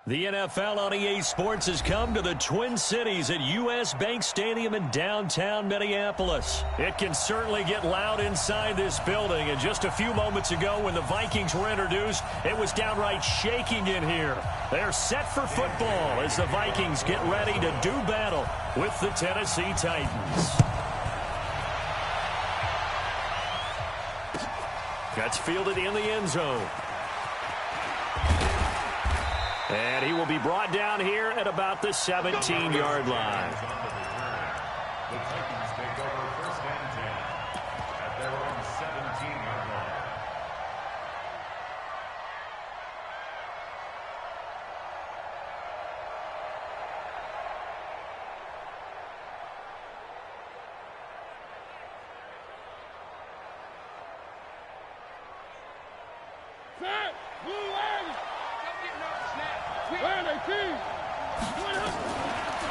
The NFL on EA Sports has come to the Twin Cities at U.S. Bank Stadium in downtown Minneapolis. It can certainly get loud inside this building, and just a few moments ago when the Vikings were introduced, it was downright shaking in here. They're set for football as the Vikings get ready to do battle with the Tennessee Titans. Gets fielded in the end zone. And he will be brought down here at about the 17-yard line. The Titans take over first and 10 at their own 17-yard line. Set! Blue line! Where are they, team?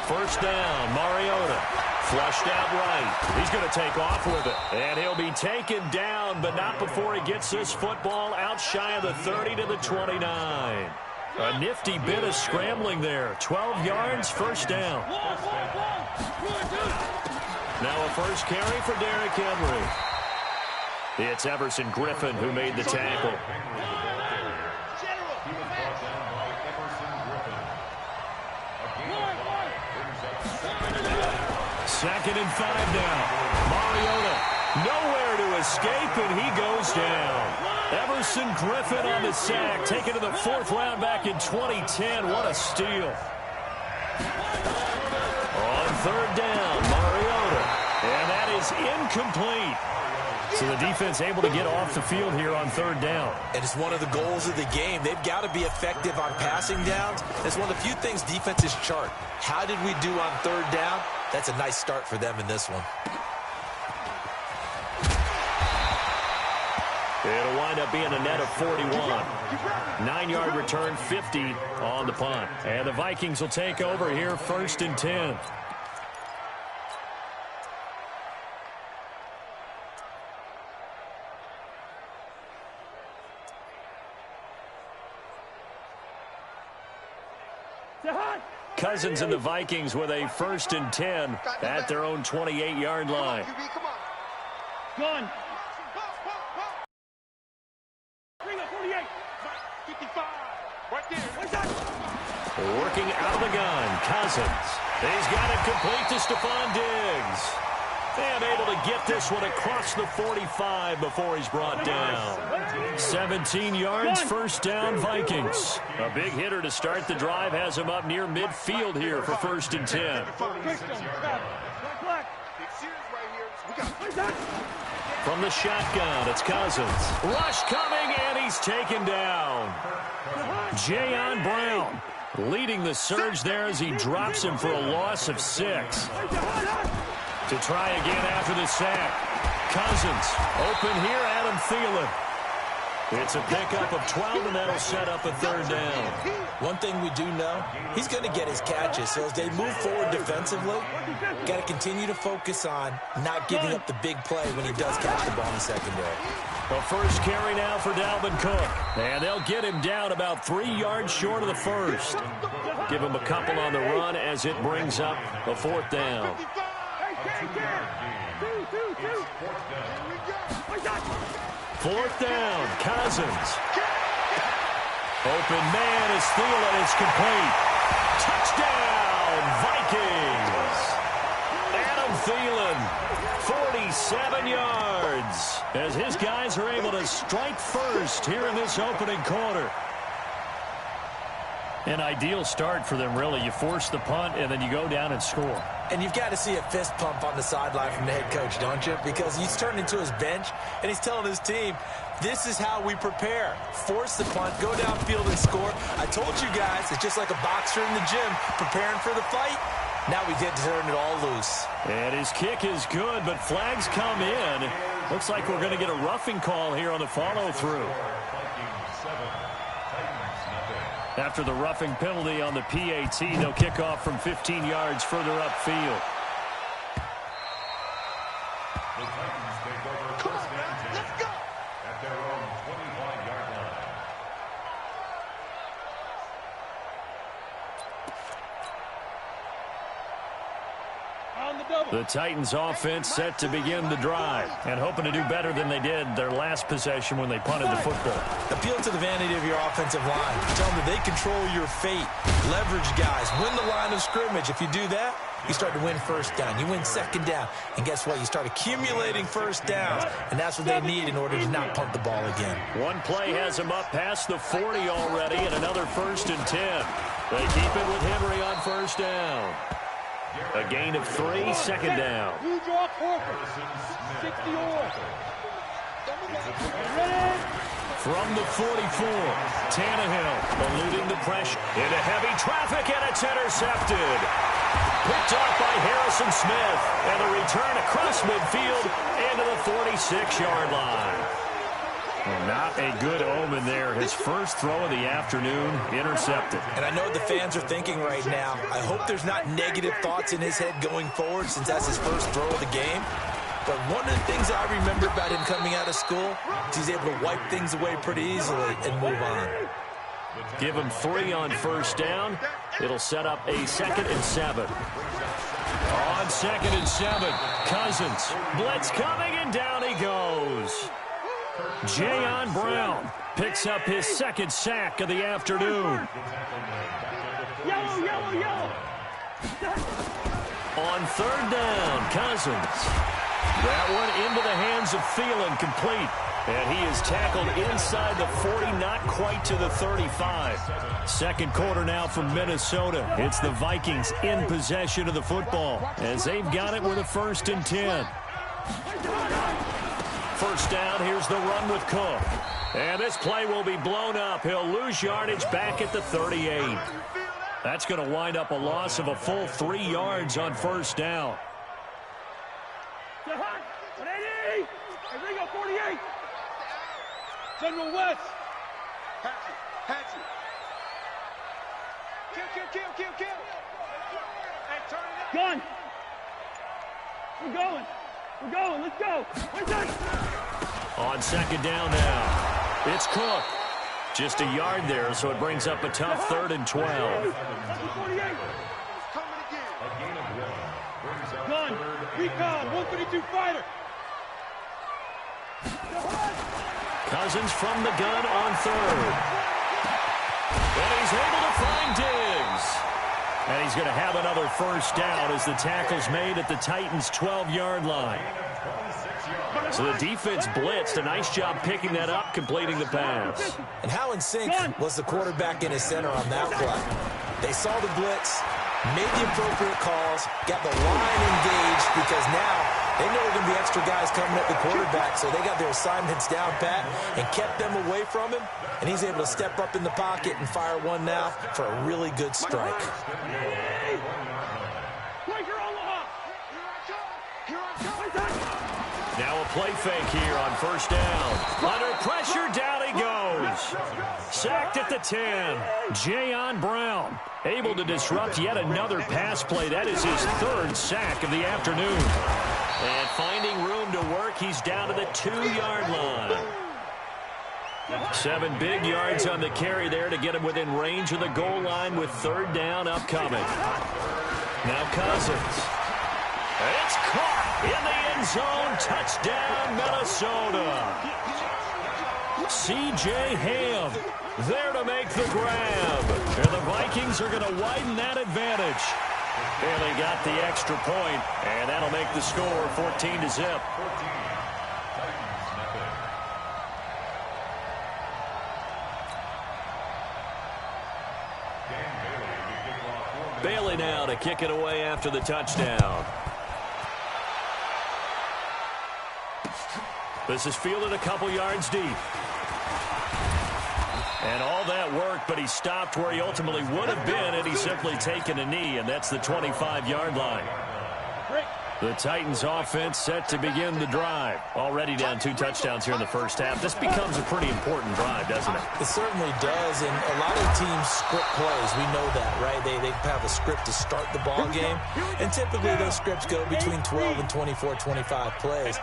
First down, Mariota. Flushed out right. He's going to take off with it. And he'll be taken down, but not before he gets this football out shy of the 30 to the 29. A nifty bit of scrambling there. 12 yards, first down. Now a first carry for Derrick Henry. It's Everson Griffin who made the tackle. Second and 5 now. Mariota nowhere to escape, and he goes down. Everson Griffin on the sack, taken to the 4th round back in 2010. What a steal. On 3rd down, Mariota. And that is incomplete. So the defense able to get off the field here on 3rd down. And it's one of the goals of the game. They've got to be effective on passing downs. It's one of the few things defenses chart. How did we do on 3rd down? That's a nice start for them in this one. It'll wind up being a net of 41. 9-yard return, 50 on the punt. And the Vikings will take over here, 1st and 10. Cousins and the Vikings with a 1st and 10 at their own 28-yard line. Gun. Bring up 48. 55. Right there. Working out of the gun, Cousins. He's got it complete to Stephon Diggs. And able to get this one across the 45 before he's brought down. 17 yards, first down, Vikings. A big hitter to start the drive has him up near midfield here for 1st and 10. From the shotgun, it's Cousins. Rush coming, and he's taken down. Jayon Brown leading the surge there as he drops him for a loss of 6. To try again after the sack. Cousins open here, Adam Thielen. It's a pickup of 12, and that'll set up a 3rd down. One thing we do know, he's going to get his catches. So as they move forward defensively, got to continue to focus on not giving up the big play when he does catch the ball in the secondary. A first carry now for Dalvin Cook. And they'll get him down about 3 yards short of the first. Give him a couple on the run as it brings up a 4th down. 4th down, Cousins. Open man is Thielen. It's complete. Touchdown, Vikings. Adam Thielen, 47 yards. As his guys are able to strike first here in this opening quarter. An ideal start for them, really. You force the punt, and then you go down and score. And you've got to see a fist pump on the sideline from the head coach, don't you? Because he's turned into his bench, and he's telling his team, this is how we prepare. Force the punt, go downfield and score. I told you guys, it's just like a boxer in the gym preparing for the fight. Now we get to turn it all loose. And his kick is good, but flags come in. Looks like we're going to get a roughing call here on the follow-through. After the roughing penalty on the PAT, they'll kick off from 15 yards further upfield. The Titans take over first and 10 at their own 25-yard line. The Titans offense set to begin the drive and hoping to do better than they did their last possession when they punted the football. Appeal to the vanity of your offensive line. Tell them that they control your fate. Leverage guys. Win the line of scrimmage. If you do that, you start to win first down. You win second down. And guess what? You start accumulating first downs. And that's what they need in order to not punt the ball again. One play has them up past the 40 already and another 1st and 10. They keep it with Henry on first down. A gain of 3, 2nd down. You draw corker. 60 or. From the 44, Tannehill eluding the pressure into heavy traffic, and it's intercepted. Picked off by Harrison Smith, and a return across midfield into the 46-yard line. Well, not a good omen there. His first throw of the afternoon intercepted. And I know what the fans are thinking right now. I hope there's not negative thoughts in his head going forward since that's his first throw of the game. But one of the things that I remember about him coming out of school is he's able to wipe things away pretty easily and move on. Give him 3 on first down. It'll set up a 2nd and 7. On 2nd and 7, Cousins. Blitz coming, and down he goes. Jayon Brown picks up his 2nd sack of the afternoon. Yellow, yellow, yellow. On 3rd down, Cousins. That one into the hands of Thielen, complete. And he is tackled inside the 40, not quite to the 35. Second quarter now from Minnesota. It's the Vikings in possession of the football as they've got it with a 1st and 10. First down, here's the run with Cook. And this play will be blown up. He'll lose yardage back at the 38. That's going to wind up a loss of a full 3 yards on first down. Hey, Ringo, 48. General West. Hatchet. Kill. Hey, turn it up. Gun. We're going. Let's go. On 2nd down now, it's Cook. Just a yard there, so it brings up a tough 3rd and 12. Gun. Recon. 132 fighter. Cousins from the gun on 3rd. And he's able to find Diggs. And he's going to have another first down as the tackle's made at the Titans' 12-yard line. So the defense blitzed. A nice job picking that up, completing the pass. And how in sync was the quarterback in his center on that play? They saw the blitz, made the appropriate calls, got the line engaged because now they know there are going to be extra guys coming at the quarterback, so they got their assignments down pat and kept them away from him, and he's able to step up in the pocket and fire one now for a really good strike. Now a play fake here on first down. Under pressure, down he goes. Sacked at the 10. Jayon Brown able to disrupt yet another pass play. That is his 3rd sack of the afternoon. And finding room to work, he's down to the 2-yard line. 7 big yards on the carry there to get him within range of the goal line with 3rd down upcoming. Now Cousins. It's caught in the end zone. Touchdown, Minnesota. C.J. Ham there to make the grab. And the Vikings are going to widen that advantage. And they got the extra point, and that'll make the score 14-0. Bailey now to kick it away after the touchdown. This is fielded a couple yards deep. And all that work, but he stopped where he ultimately would have been had he simply taken a knee, and that's the 25-yard line. The Titans offense set to begin the drive. Already down 2 touchdowns here in the first half. This becomes a pretty important drive, doesn't it? It certainly does, and a lot of teams script plays. We know that, right? They have a script to start the ball game, and typically those scripts go between 12 and 24, 25 plays.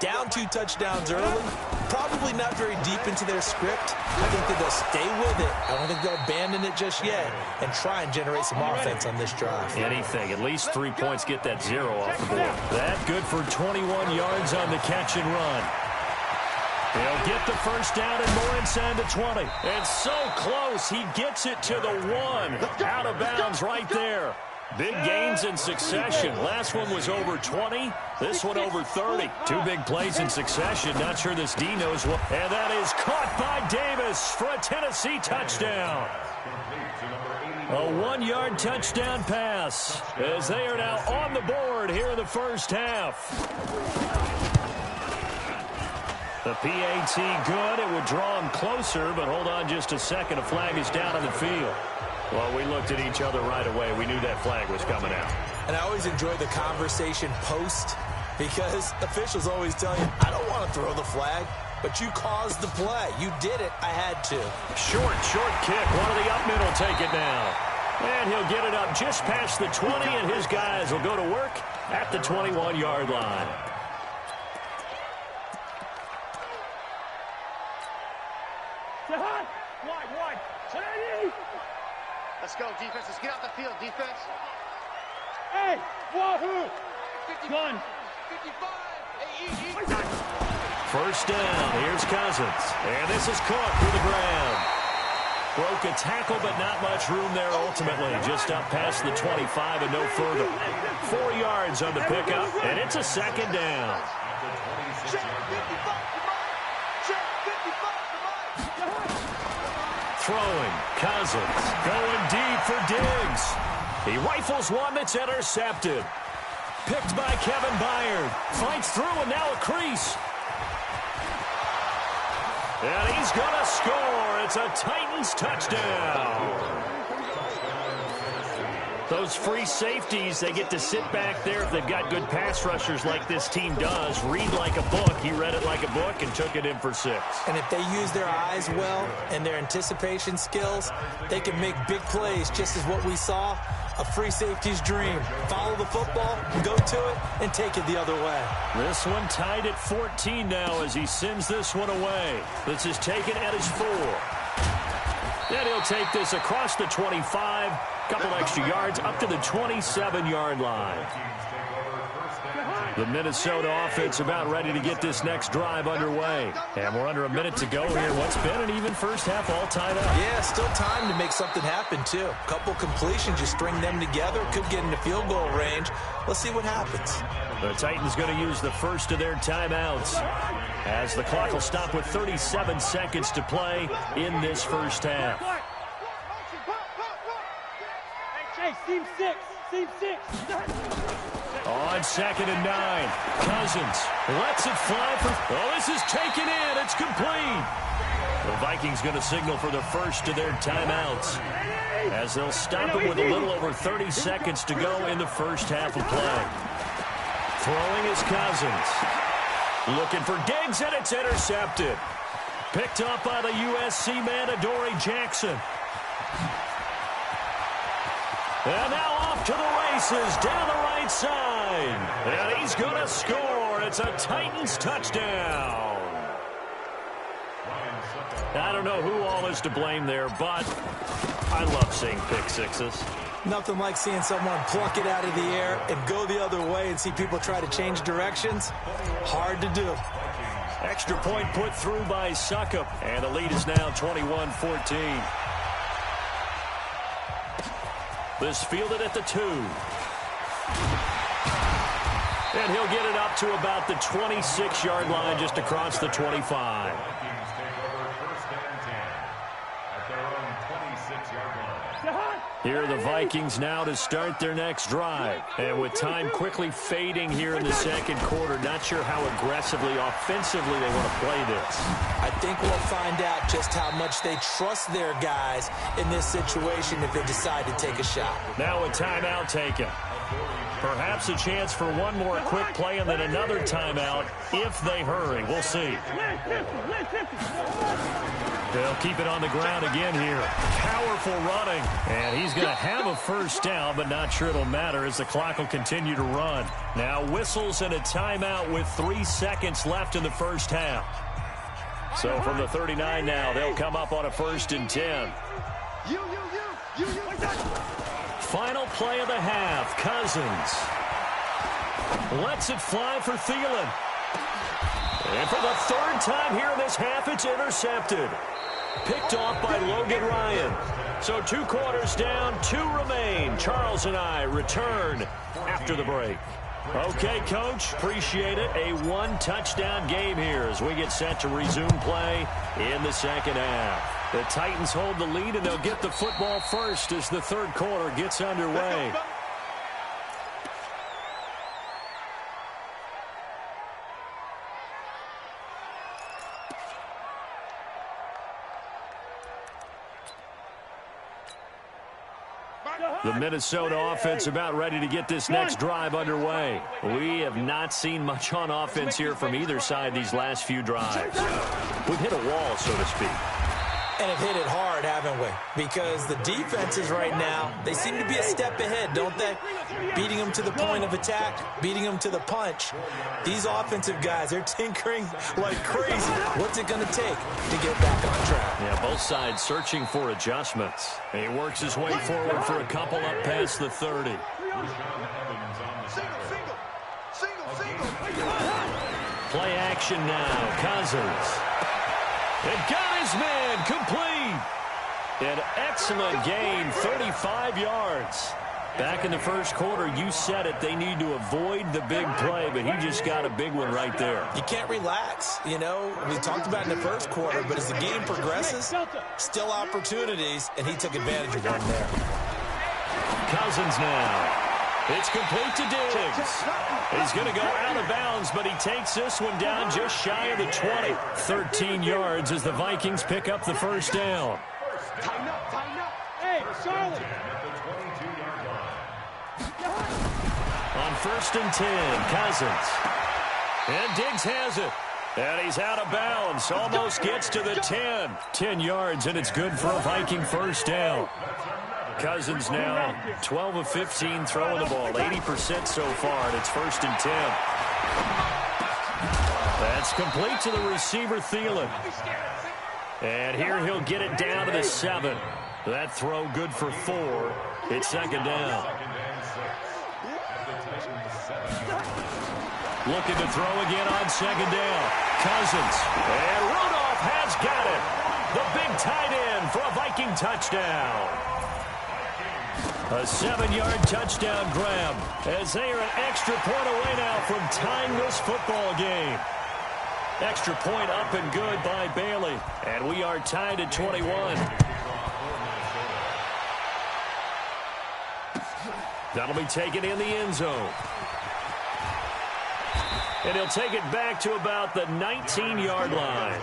Down 2 touchdowns early, probably not very deep into their script. I think that they'll stay with it. I don't think they'll abandon it just yet and try and generate some offense on this drive. Anything. At least 3 points, get that 0 off the board. That good for 21 yards on the catch and run. He'll get the first down and more inside the 20. And so close, he gets it to the 1. Out of bounds right there. Big gains in succession. Last one was over 20. This one over 30. 2 big plays in succession. Not sure this D knows what. And that is caught by Davis for a Tennessee touchdown. A 1-yard touchdown pass as they are now on the board here in the first half. The PAT good. It would draw him closer, but hold on just a second. A flag is down on the field. Well, we looked at each other right away. We knew that flag was coming out. And I always enjoy the conversation post because officials always tell you, I don't want to throw the flag, but you caused the play. You did it. I had to. Short kick. One of the up mid will take it now. And he'll get it up just past the 20, and his guys will go to work at the 21-yard line. Wide. Let's go, defense. Let's get out the field, defense. Hey, wahoo! 51. 55. First down. Here's Cousins. And this is caught for the ground. Broke a tackle, but not much room there ultimately. Just up past the 25 and no further. 4 yards on the pickup, and it's a second down. Throwing, Cousins, going deep for Diggs. He rifles one that's intercepted. Picked by Kevin Byard. Fights through and now a crease. And he's going to score. It's a Titans touchdown. Those free safeties, they get to sit back there if they've got good pass rushers like this team does. Read like a book. He read it like a book and took it in for 6. And if they use their eyes well and their anticipation skills, they can make big plays, just as what we saw. A free safety's dream. Follow the football, go to it, and take it the other way. This one tied at 14 now as he sends this one away. This is taken at his 4. Then he'll take this across the 25. Couple extra yards up to the 27-yard line. The Minnesota offense about ready to get this next drive underway. And we're under a minute to go here. What's been an even first half all tied up. Yeah, still time to make something happen, too. Couple completions, just string them together. Could get into field goal range. Let's see what happens. The Titans going to use the first of their timeouts as the clock will stop with 37 seconds to play in this first half. Hey, seam 6. On 2nd and 9, Cousins lets it fly for... Oh, this is taken in. It's complete. The Vikings going to signal for the first of their timeouts as they'll stop it with a little over 30 seconds to go in the first half of play. Throwing is Cousins. Looking for Diggs, and it's intercepted. Picked up by the USC man, Adoree Jackson. And now off to the races down the right side. And he's going to score. It's a Titans touchdown. I don't know who all is to blame there, but I love seeing pick sixes. Nothing like seeing someone pluck it out of the air and go the other way and see people try to change directions. Hard to do. Extra point put through by Suckup. And the lead is now 21-14. This fielded at the 2. And he'll get it up to about the 26-yard line just across the 25. Here are the Vikings now to start their next drive. And with time quickly fading here in the second quarter, not sure how aggressively, offensively they want to play this. I think we'll find out just how much they trust their guys in this situation if they decide to take a shot. Now a timeout taken. Perhaps a chance for one more quick play and then another timeout if they hurry. We'll see. They'll keep it on the ground again here. Powerful running. And he's going to have a first down, but not sure it'll matter as the clock will continue to run. Now whistles and a timeout with 3 seconds left in the first half. So from the 39 now, they'll come up on a 1st and 10. Final play of the half. Cousins lets it fly for Thielen. And for the 3rd time here in this half, it's intercepted. Picked off by Logan Ryan. So 2 quarters down, 2 remain. Charles and I return after the break. Okay, Coach, appreciate it. A 1-touchdown game here as we get set to resume play in the second half. The Titans hold the lead, and they'll get the football first as the 3rd quarter gets underway. The Minnesota offense about ready to get this next drive underway. We have not seen much on offense here from either side these last few drives. We've hit a wall, so to speak. And have hit it hard, haven't we? Because the defenses right now, they seem to be a step ahead, don't they? Beating them to the point of attack, beating them to the punch. These offensive guys, they're tinkering like crazy. What's it going to take to get back on track? Yeah, both sides searching for adjustments. He works his way forward for a couple up past the 30. Play action now. Cousins. It got his man complete. An excellent gain, 35 yards. Back in the first quarter, you said it, they need to avoid the big play, but he just got a big one right there. You can't relax. You know, we talked about it in the first quarter, but as the game progresses, still opportunities, and he took advantage of one there. Cousins now. It's complete to Diggs. He's going to go out of bounds, but he takes this one down just shy of the 20. 13 yards as the Vikings pick up the first down. Tighten up, tighten up. Hey, Charlie. On 1st and 10, Cousins. And Diggs has it. And he's out of bounds. Almost gets to the 10. 10 yards, and it's good for a Viking first down. Cousins now 12 of 15 throwing the ball, 80% so far, and it's 1st and 10. That's complete to the receiver, Thielen. And here he'll get it down to the 7. That throw good for 4. It's 2nd down. Looking to throw again on 2nd down. Cousins. And Rudolph has got it. The big tight end for a Viking touchdown. A 7-yard touchdown grab as they are an extra point away now from tying this football game. Extra point up and good by Bailey. And we are tied at 21. That'll be taken in the end zone. And he'll take it back to about the 19-yard line.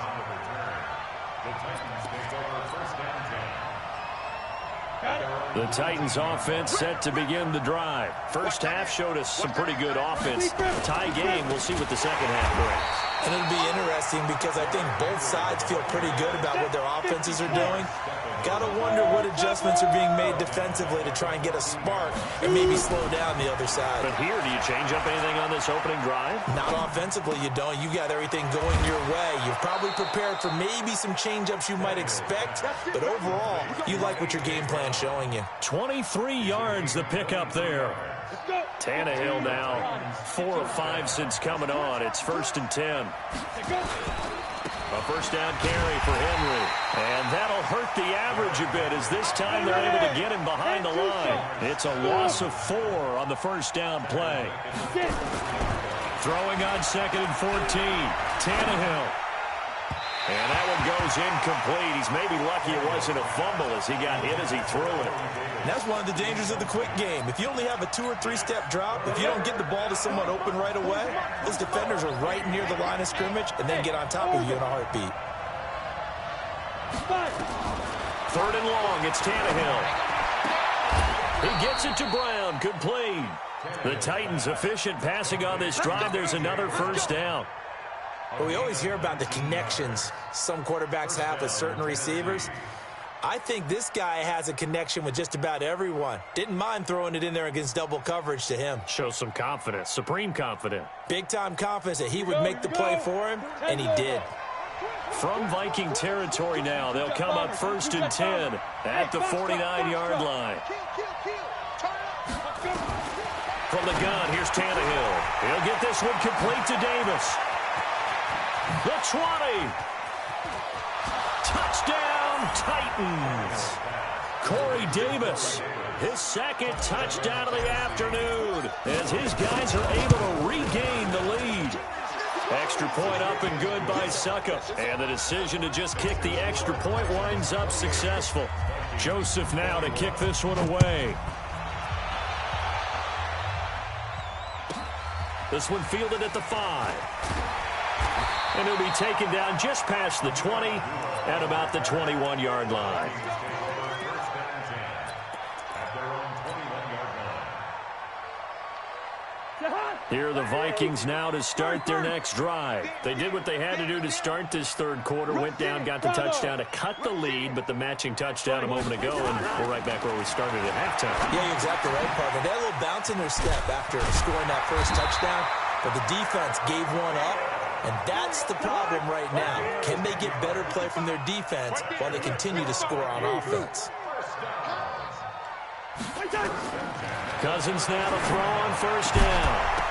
The Titans offense set to begin the drive. First half showed us some pretty good offense. Tie game, we'll see what the second half brings. And it'll be interesting because I think both sides feel pretty good about what their offenses are doing. Got to wonder what adjustments are being made defensively to try and get a spark and maybe slow down the other side. But here, do you change up anything on this opening drive? Not offensively, you don't. You got everything going your way. You've probably prepared for maybe some change-ups you might expect, but overall, you like what your game plan's showing you. 23 yards the pickup there. Tannehill now 4 of 5 since coming on. It's 1st and 10. A first down carry for Henry. And that'll hurt the average a bit as this time they're able to get him behind the line. It's a loss of 4 on the first down play. Throwing on 2nd and 14. Tannehill. And that one goes incomplete. He's maybe lucky it wasn't a fumble as he got hit as he threw it. And that's one of the dangers of the quick game. If you only have a 2- or 3-step drop, if you don't get the ball to someone open right away, those defenders are right near the line of scrimmage and then get on top of you in a heartbeat. 3rd and long, it's Tannehill. He gets it to Brown. Good play. The Titans efficient passing on this drive. There's another first down. Well, we always hear about the connections some quarterbacks have with certain receivers. I think this guy has a connection with just about everyone. Didn't mind throwing it in there against double coverage to him. Shows some confidence, supreme confidence. Big-time confidence that he would make the play for him, and he did. From Viking territory now, they'll come up 1st and 10 at the 49-yard line. From the gun, here's Tannehill. He'll get this one complete to Davis. The 20. Touchdown, Titans. Corey Davis, his second touchdown of the afternoon, as his guys are able to regain the lead. Extra point up and good by Suckup. And the decision to just kick the extra point winds up successful. Joseph now to kick this one away. This one fielded at the 5. And he'll be taken down just past the 20 at about the 21-yard line. Here are the Vikings now to start their next drive. They did what they had to do to start this third quarter, went down, got the touchdown to cut the lead, but the matching touchdown a moment ago, and we're right back where we started at halftime. Yeah, you're exactly right, partner. They had a little bounce in their step after scoring that first touchdown, but the defense gave one up, and that's the problem right now. Can they get better play from their defense while they continue to score on offense? Cousins now to throw on first down.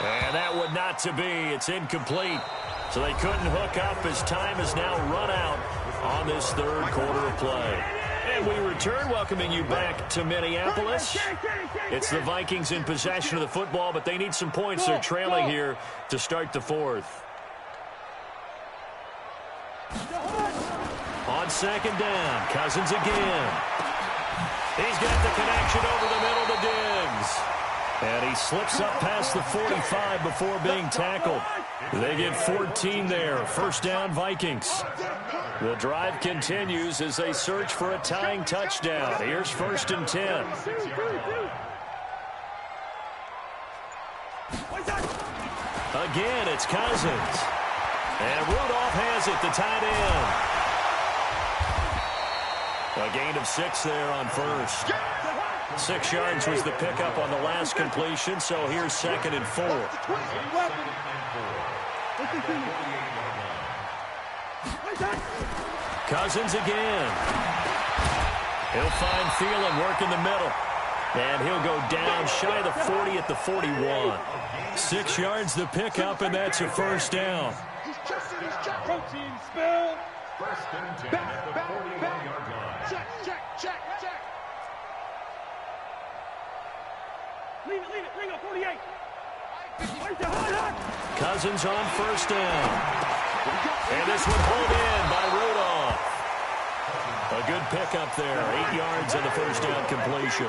And that would not to be. It's incomplete. So they couldn't hook up as time has now run out on this third quarter of play. And we return, welcoming you back to Minneapolis. It's the Vikings in possession of the football, but they need some points. They're trailing here to start the fourth. On second down, Cousins again. He's got the connection over the middle to Diggs. And he slips up past the 45 before being tackled. They get 14 there. First down, Vikings. The drive continues as they search for a tying touchdown. Here's 1st and 10. Again, it's Cousins. And Rudolph has it, the tight end. A gain of 6 there on first. 6 yards was the pickup on the last completion, so here's 2nd and 4. Cousins again. He'll find Thielen, work in the middle. And he'll go down shy of the 40 at the 41. 6 yards the pickup, and that's a first down. Protein spill. 1st and 10 at the 41-yard line. Check. Leave it. Bring up 48. Cousins on first down. And this one pulled in by Rudolph. A good pickup there. 8 yards on the first down completion.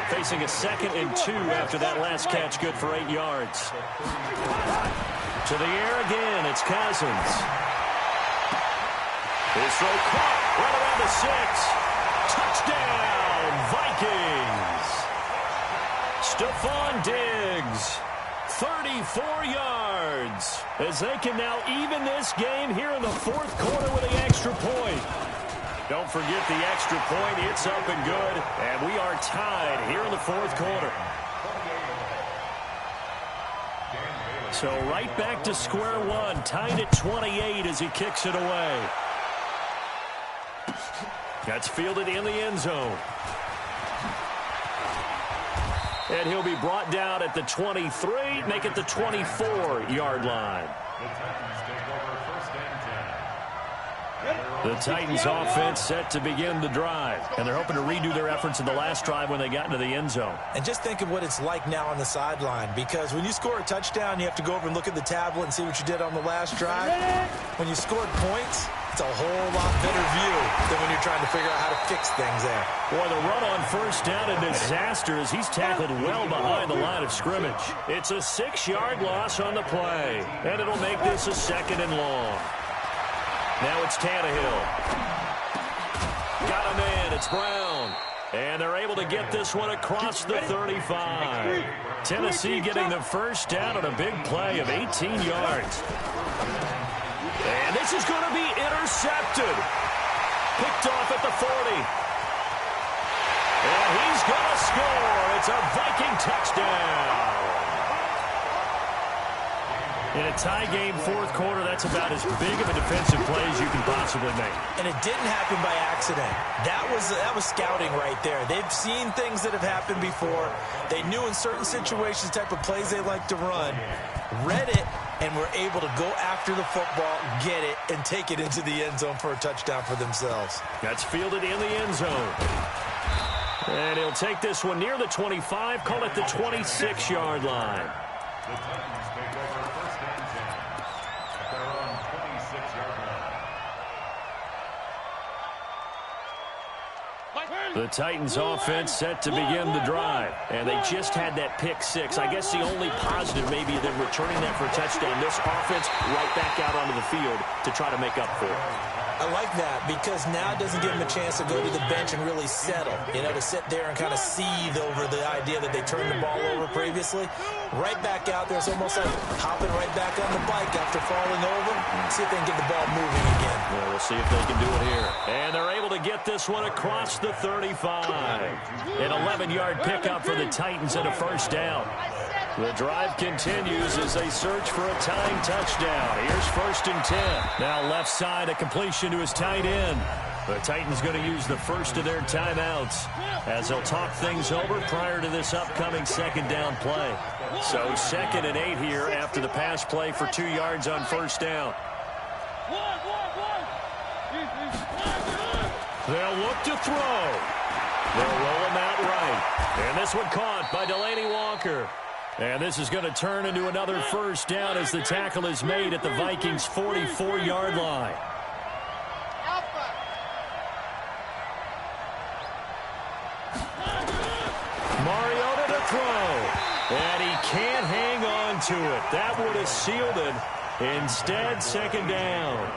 Facing a 2nd and 2 after that last catch, good for 8 yards. To the air again, it's Cousins. His throw caught right around the 6. Touchdown, Vikings. Stephon Diggs, 34 yards, as they can now even this game here in the fourth quarter with the extra point. Don't forget the extra point. It's up and good, and we are tied here in the fourth quarter. So right back to square one, tied at 28 as he kicks it away. That's fielded in the end zone. And he'll be brought down at the 23, make it the 24-yard line. The Titans offense set to begin the drive. And they're hoping to redo their efforts in the last drive when they got into the end zone. And just think of what it's like now on the sideline, because when you score a touchdown, you have to go over and look at the tablet and see what you did on the last drive. When you scored points, it's a whole lot better view than when you're trying to figure out how to fix things there. Boy, the run on first down, a disaster as he's tackled well behind the line of scrimmage. It's a 6-yard loss on the play, and it'll make this a 2nd and long. Now it's Tannehill. Got a man, it's Brown. And they're able to get this one across the 35. Tennessee getting the first down on a big play of 18 yards. And this is going to be intercepted. Picked off at the 40. And he's going to score. It's a Viking touchdown. In a tie game fourth quarter, that's about as big of a defensive play as you can possibly make. And it didn't happen by accident. That was scouting right there. They've seen things that have happened before. They knew in certain situations the type of plays they like to run, read it, and were able to go after the football, get it, and take it into the end zone for a touchdown for themselves. That's fielded in the end zone. And he'll take this one near the 25, call it the 26-yard line. The Titans take over first and 10 at their own 26-yard line. The Titans offense set to begin the drive, and they just had that pick six. I guess the only positive maybe them returning that for a touchdown. This offense right back out onto the field to try to make up for it. I like that because now it doesn't give them a chance to go to the bench and really settle, to sit there and kind of seethe over the idea that they turned the ball over previously. Right back out there, it's almost like hopping right back on the bike after falling over. See if they can get the ball moving again. Well, we'll see if they can do it here. And they're able to get this one across the 35. An 11-yard pickup for the Titans and a first down. The drive continues as they search for a tying touchdown. Here's first and 10. Now left side, a completion to his tight end. The Titans going to use the first of their timeouts as they'll talk things over prior to this upcoming second down play. So 2nd and 8 here after the pass play for 2 yards on first down. They'll look to throw. They'll roll him out right. And this one caught by Delaney Walker. And this is going to turn into another first down as the tackle is made at the Vikings' 44-yard line. Mariota to throw. And he can't hang on to it. That would have sealed it. Instead, second down.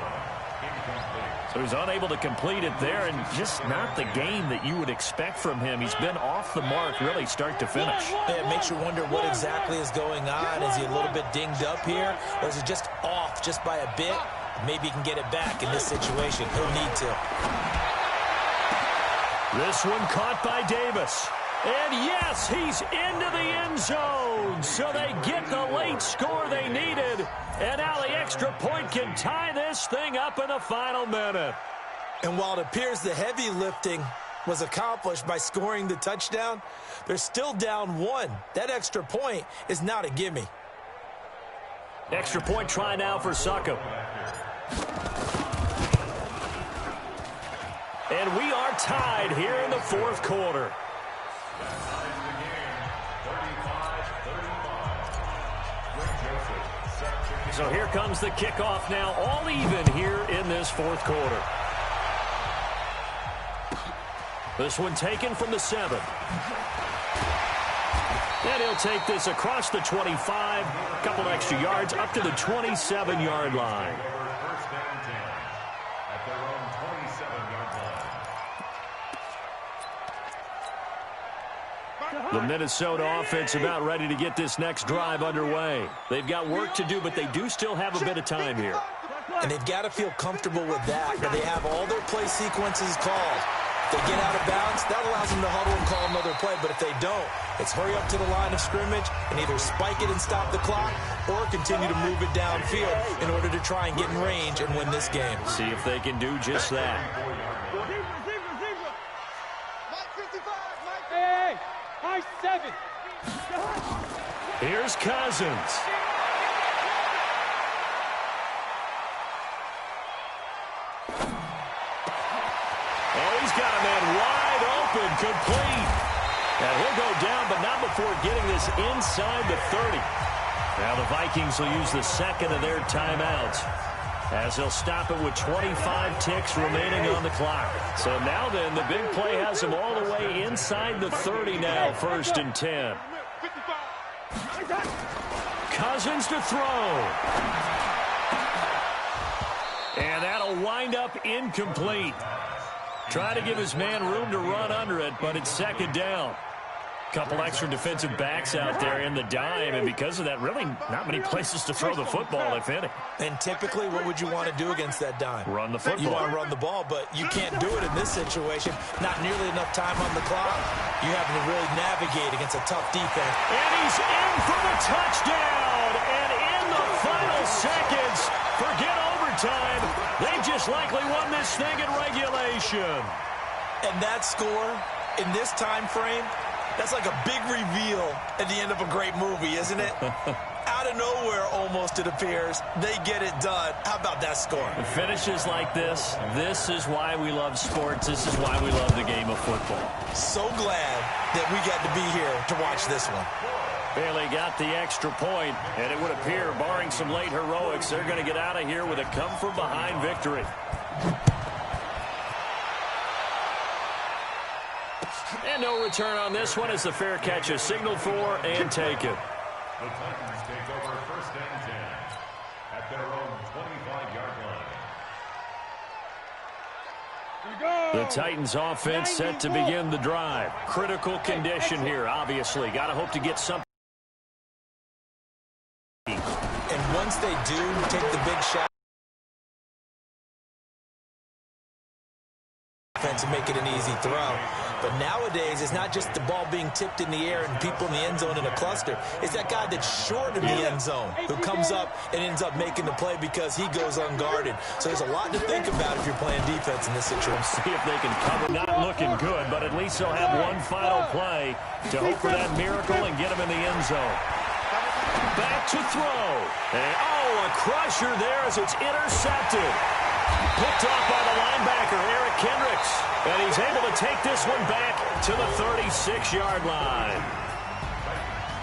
So he's unable to complete it there, and just not the game that you would expect from him. He's been off the mark, really, start to finish. Yeah, it makes you wonder what exactly is going on. Is he a little bit dinged up here, or is it just off just by a bit? Maybe he can get it back in this situation. He'll need to. This one caught by Davis. And yes, he's into the end zone. So they get the late score they needed. And now the extra point can tie this thing up in the final minute. And while it appears the heavy lifting was accomplished by scoring the touchdown, they're still down 1. That extra point is not a gimme. Extra point try now for Succo. And we are tied here in the fourth quarter. So here comes the kickoff now, all even here in this fourth quarter. This one taken from the 7. And he'll take this across the 25, a couple extra yards, up to the 27-yard line. First and 10 at their own 27-yard line. The Minnesota offense about ready to get this next drive underway. They've got work to do, but they do still have a bit of time here. And they've got to feel comfortable with that they have all their play sequences called. If they get out of bounds, that allows them to huddle and call another play. But if they don't, it's hurry up to the line of scrimmage and either spike it and stop the clock or continue to move it downfield in order to try and get in range and win this game. See if they can do just that. Hey, high 7. Here's Cousins. Oh, he's got a man wide open, complete. And he'll go down, but not before getting this inside the 30. Now the Vikings will use the second of their timeouts as they'll stop it with 25 ticks remaining on the clock. So now then, the big play has them all the way inside the 30 now, first and 10. Cousins to throw. And that'll wind up incomplete. Try to give his man room to run under it, but it's second down. Couple extra defensive backs out there in the dime, and because of that, really not many places to throw the football, if any. And typically, what would you want to do against that dime? Run the football. You want to run the ball, but you can't do it in this situation. Not nearly enough time on the clock. You have to really navigate against a tough defense. And he's in for the touchdown. And in the final seconds, forget overtime. They just likely won this thing in regulation. And that score in this time frame, that's like a big reveal at the end of a great movie, isn't it? Out of nowhere, almost, it appears. They get it done. How about that score? Finishes like this is why we love sports. This is why we love the game of football. So glad that we got to be here to watch this one. Bailey got the extra point, and it would appear, barring some late heroics, they're going to get out of here with a come-from-behind victory. And no return on this one as the fair catch is signaled for and taken. The Titans take over first and 10 at their own 25-yard line. The Titans offense set to begin the drive. Critical condition here, obviously. Got to hope to get something. And once they do take the big shot and make it an easy throw. But nowadays, it's not just the ball being tipped in the air and people in the end zone in a cluster. It's that guy that's short of the end zone who comes up and ends up making the play because he goes unguarded. So there's a lot to think about if you're playing defense in this situation. See if they can cover. Not looking good, but at least they'll have one final play to hope for that miracle and get him in the end zone. Back to throw. And, a crusher there as it's intercepted. Picked off by the linebacker, Eric Kendricks. And he's able to take this one back to the 36-yard line.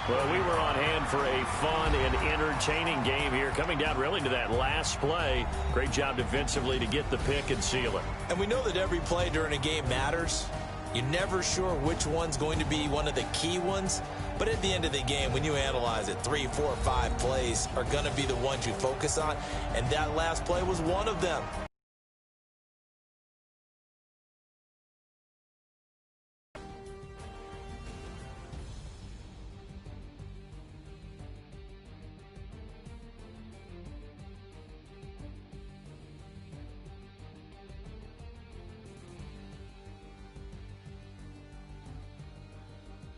Well, we were on hand for a fun and entertaining game here, coming down really to that last play. Great job defensively to get the pick and seal it. And we know that every play during a game matters. You're never sure which one's going to be one of the key ones. But at the end of the game, when you analyze it, 3, 4, 5 plays are going to be the ones you focus on. And that last play was one of them.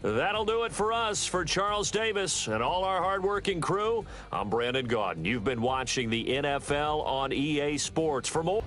That'll do it for us. For Charles Davis and all our hardworking crew, I'm Brandon Gaudin. You've been watching the NFL on EA Sports. For more...